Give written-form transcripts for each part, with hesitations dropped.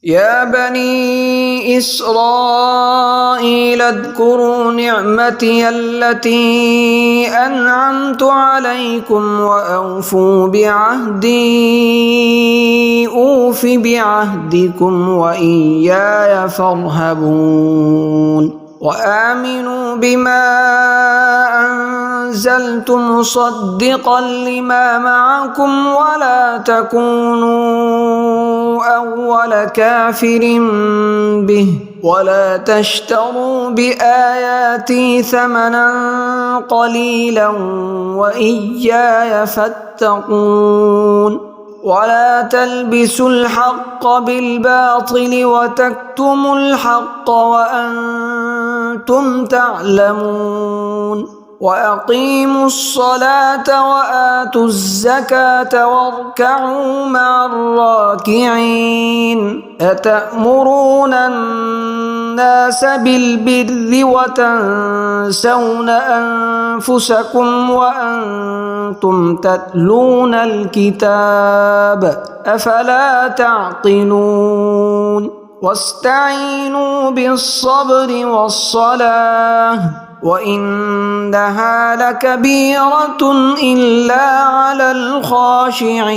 يا بني إسرائيل اذكروا نعمتي التي أنعمت عليكم وأوفوا بعهدي أوف بعهدكم وإياي فارهبون وآمنوا بما أنزلت مصدقا لما معكم ولا تكونوا أول كافر به ولا تشتروا بآياتي ثمنا قليلا وإياي فاتقون ولا تلبسوا الحق بالباطل وتكتموا الحق وأنتم تعلمون وأقيموا الصلاة وآتوا الزكاة واركعوا مع الراكعين أتأمرون الناس بالبر وتنسون أنفسكم وأنتم تتلون الكتاب أفلا تعقلون واستعينوا بالصبر والصلاة وإنها لكبيرة إلا على الخاشعين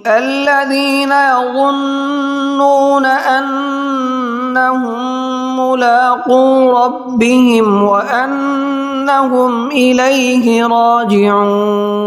الذين يظنون أنهم ملاقو ربهم وأنهم إليه راجعون.